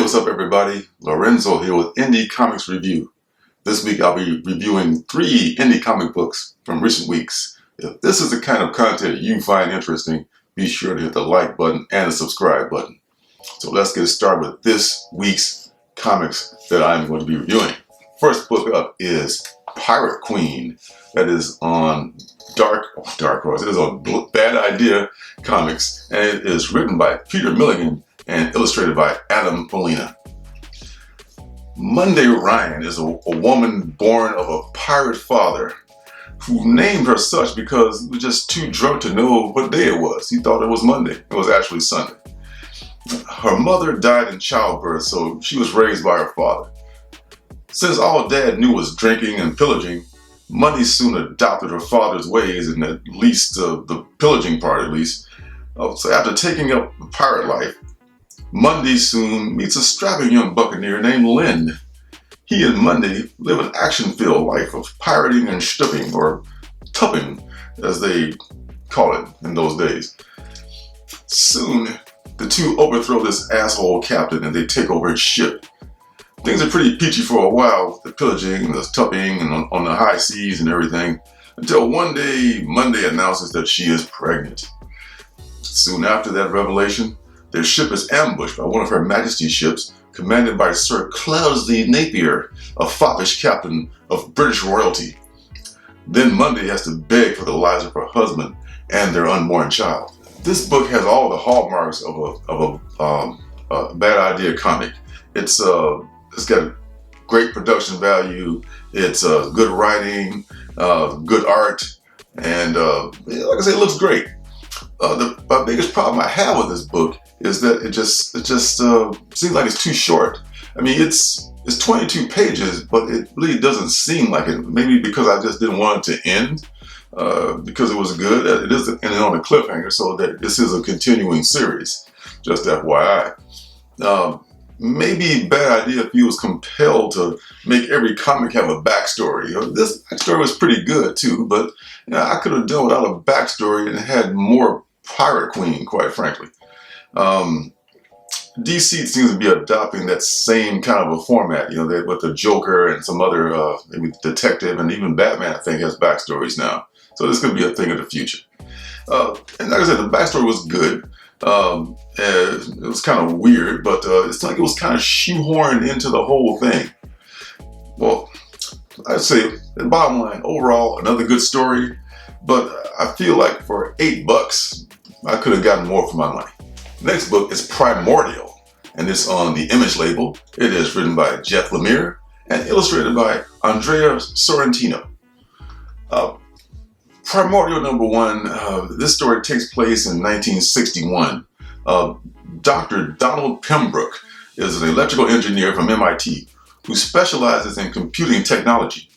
what's up everybody? Lorenzo here with Indie Comics Review. This week I'll be reviewing 3 indie comic books from recent weeks. If this is the kind of content you find interesting, be sure to hit the like button and the subscribe button. So let's get started with this week's comics that I'm going to be reviewing. First book up is Pyrate Queen. That is on Dark Horse. It is on Bad Idea Comics, and it is written by Peter Milligan and illustrated by Adam Molina. Monday Ryan is a woman born of a pirate father who named her such because he was just too drunk to know what day it was. He thought it was Monday. It was actually Sunday. Her mother died in childbirth, so she was raised by her father. Since all Dad knew was drinking and pillaging, Monday soon adopted her father's ways, and at least the pillaging part at least. So after taking up the pirate life, Monday soon meets a strapping young buccaneer named Lynn. He and Monday live an action-filled life of pirating and stupping, or tupping, as they call it in those days. Soon, the two overthrow this asshole captain and they take over his ship. Things are pretty peachy for a while with the pillaging and the tupping and on the high seas and everything, until one day Monday announces that she is pregnant. Soon after that revelation, their ship is ambushed by one of Her Majesty's ships, commanded by Sir Cloudesley Napier, a foppish captain of British royalty. Then Monday has to beg for the lives of her husband and their unborn child. This book has all the hallmarks of a Bad Idea comic. It's got great production value. It's good writing, good art, and like I say, it looks great. My biggest problem I have with this book is that it just seems like it's too short. I mean, it's 22 pages, but it really doesn't seem like it. Maybe because I just didn't want it to end, because it was good. It is ending on a cliffhanger, so that this is a continuing series. Just FYI. Maybe Bad Idea feels compelled to make every comic have a backstory. This backstory was pretty good too, but I could have done without a backstory and had more Pyrate Queen, quite frankly. DC seems to be adopting that same kind of a format, with the Joker and some other, maybe detective, and even Batman, I think, has backstories now. So this could be a thing of the future. And like I said, the backstory was good. It was kind of weird, but it's like it was kind of shoehorned into the whole thing. Well, I'd say, the bottom line, overall, another good story, but I feel like for $8, I could have gotten more for my money. Next book is Primordial, and it's on the Image label. It is written by Jeff Lemire and illustrated by Andrea Sorrentino. Primordial #1, this story takes place in 1961. Dr. Donald Pembroke is an electrical engineer from MIT who specializes in computing technology.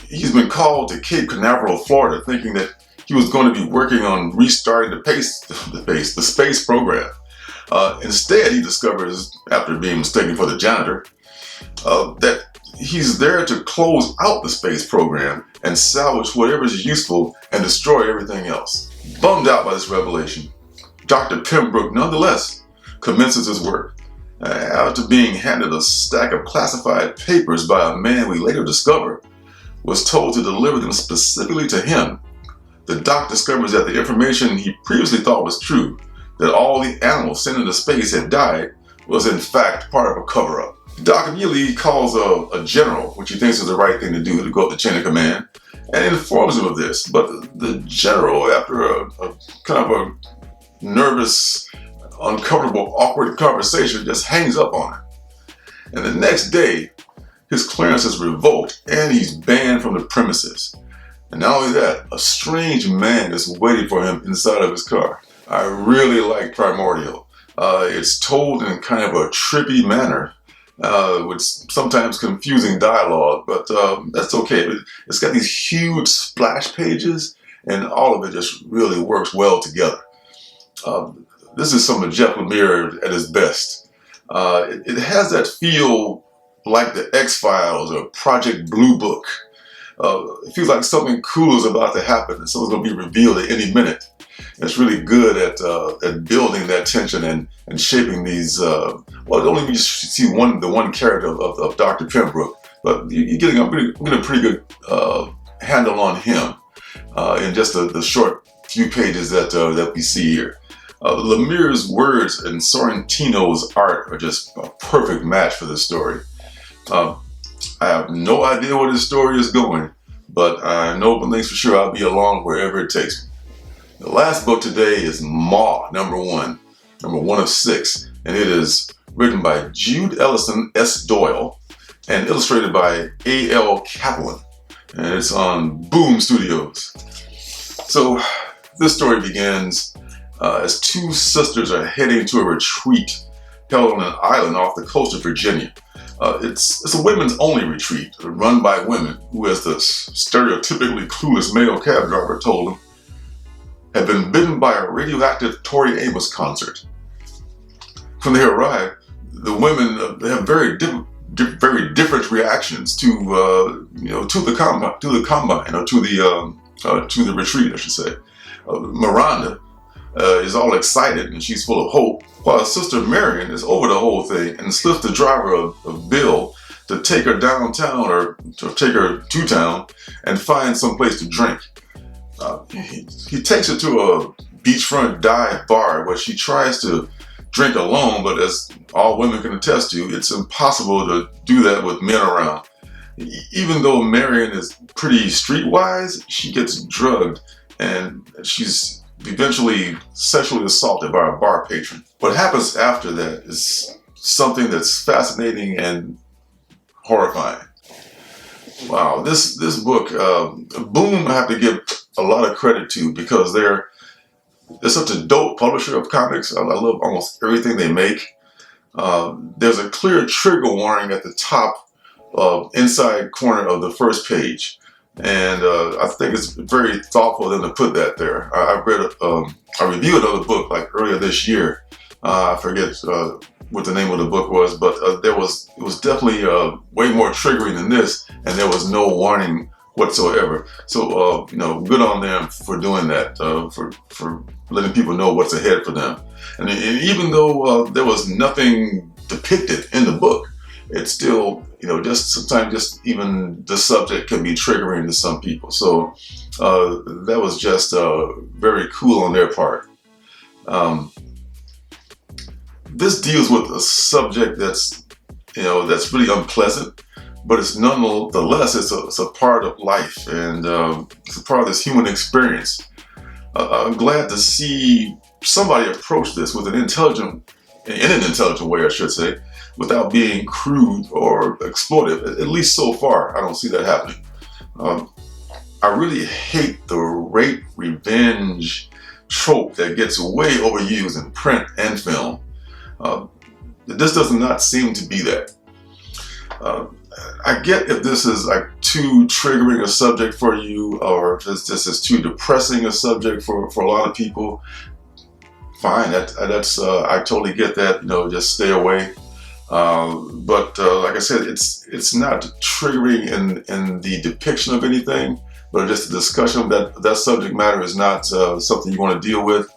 He's been called to Cape Canaveral, Florida, thinking that he was going to be working on restarting the space program. Instead, he discovers, after being mistaken for the janitor, that he's there to close out the space program and salvage whatever is useful and destroy everything else. Bummed out by this revelation, Dr. Pembroke nonetheless commences his work. After being handed a stack of classified papers by a man we later discover was told to deliver them specifically to him, the doc discovers that the information he previously thought was true, that all the animals sent into space had died, was in fact part of a cover-up. Doc immediately calls a general, which he thinks is the right thing to do, to go up the chain of command, and informs him of this. But the general, after a kind of a nervous, uncomfortable, awkward conversation, just hangs up on him. And the next day, his clearance is revoked and he's banned from the premises. And not only that, a strange man is waiting for him inside of his car. I really like Primordial. It's told in kind of a trippy manner, with sometimes confusing dialogue, but that's okay. It's got these huge splash pages, and all of it just really works well together. This is some of Jeff Lemire at his best. It has that feel like the X-Files or Project Blue Book. It feels like something cool is about to happen and something's going to be revealed at any minute. And it's really good at building that tension and shaping these well, only you see the one character of Dr. Pembroke, but you're getting a pretty good handle on him in just the short few pages that we see here. Lemire's words and Sorrentino's art are just a perfect match for this story. I have no idea where this story is going, but I know one thing's for sure, I'll be along wherever it takes me. The last book today is Ma, number one of 6, and it is written by Jude Ellison S. Doyle and illustrated by A.L. Kaplan, and it's on Boom Studios. So this story begins as 2 sisters are heading to a retreat held on an island off the coast of Virginia. It's a women's only retreat run by women who, as the stereotypically clueless male cab driver told them, had been bitten by a radioactive Tori Amos concert. When they arrive, the women have very different reactions to the retreat, I should say. Miranda is all excited and she's full of hope, while Sister Marion is over the whole thing and slips the driver of Bill to take her downtown or to take her to town and find some place to drink. He takes her to a beachfront dive bar where she tries to drink alone, but as all women can attest to, it's impossible to do that with men around. Even though Marion is pretty streetwise, she gets drugged and she's eventually sexually assaulted by a bar patron. What happens after that is something that's fascinating and horrifying. Wow, this book, Boom, I have to give a lot of credit to, because they're such a dope publisher of comics. I love almost everything they make. There's a clear trigger warning at the top inside corner of the first page, and I think it's very thoughtful of them to put that there. I reviewed another book like earlier this year. I forget what the name of the book was, but it was definitely way more triggering than this, and there was no warning whatsoever. So good on them for doing that, for letting people know what's ahead for them. And even though there was nothing depicted in the book, it's still, just sometimes just even the subject can be triggering to some people. So that was just very cool on their part. This deals with a subject that's really unpleasant, but it's nonetheless, it's a part of life, and it's a part of this human experience. I'm glad to see somebody approach this with in an intelligent way, I should say, without being crude or exploitive. At least so far, I don't see that happening. I really hate the rape revenge trope that gets way overused in print and film. This does not seem to be that. I get if this is like too triggering a subject for you, or if this is too depressing a subject for a lot of people. Fine, that's I totally get that. Just stay away. But like I said, it's not triggering in the depiction of anything, but just the discussion of that subject matter is not something you want to deal with.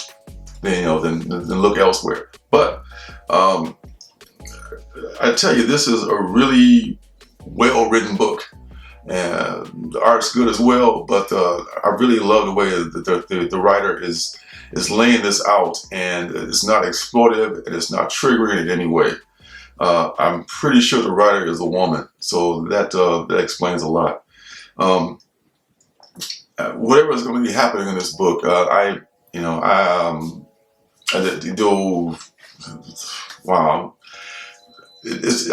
Then look elsewhere. But I tell you, this is a really well-written book, and the art's good as well. But I really love the way that the writer is laying this out, and it's not exploitive and it's not triggering in any way. I'm pretty sure the writer is a woman, so that explains a lot. Whatever is going to be happening in this book, wow.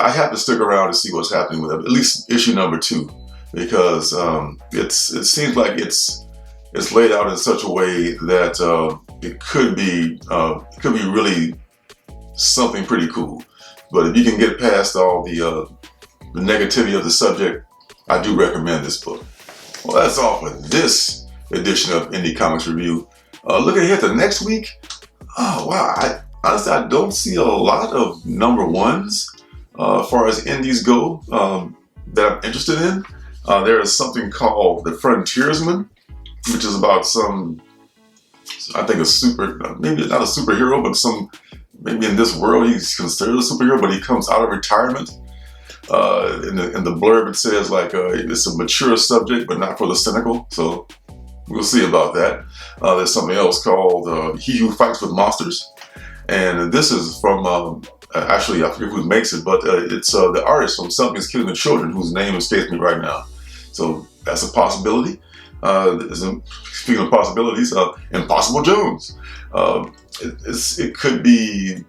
I have to stick around to see what's happening with it, at least issue number 2, because it seems like it's laid out in such a way that it could be really something pretty cool. But if you can get past all the negativity of the subject, I do recommend this book. Well, that's all for this edition of Indie Comics Review. Looking ahead to next week, oh wow, honestly, I don't see a lot of number ones as far as indies go that I'm interested in. There is something called The Frontiersman, which is about some I think a maybe not a superhero, but maybe in this world he's considered a superhero, but he comes out of retirement. In the blurb it says like it's a mature subject, but not for the cynical. So we'll see about that. There's something else called He Who Fights with Monsters. And this is from, actually, I forget who makes it, but it's the artist from Something's Killing the Children, whose name escapes me right now. So that's a possibility. Speaking of possibilities, Impossible Jones. It could be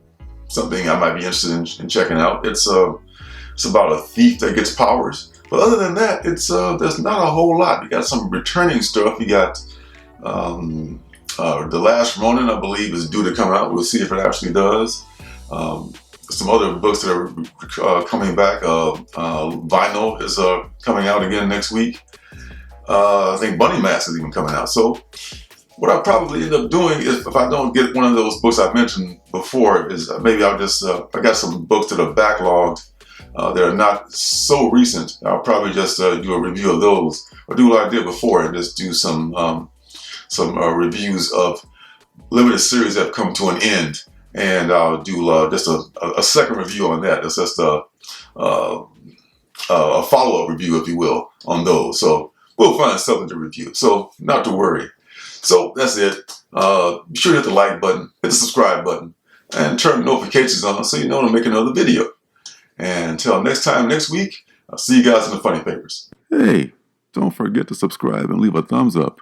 something I might be interested in checking out. It's about a thief that gets powers. But other than that, there's not a whole lot. You got some returning stuff. You got The Last Ronin, I believe, is due to come out. We'll see if it actually does. Some other books that are coming back. Vinyl is coming out again next week. I think Bunny Mask is even coming out. So what I'll probably end up doing is, if I don't get one of those books I mentioned before, is maybe I'll just, I got some books that are backlogged. They're not so recent. I'll probably just do a review of those, or do what I did before and just do some reviews of limited series that have come to an end, and I'll do just a second review on that. It's just a follow-up review, if you will, on those. So we'll find something to review. So not to worry. So that's it. Be sure to hit the like button, hit the subscribe button, and turn notifications on so you know when I make another video. And until next time, next week, I'll see you guys in the funny papers. Hey, don't forget to subscribe and leave a thumbs up.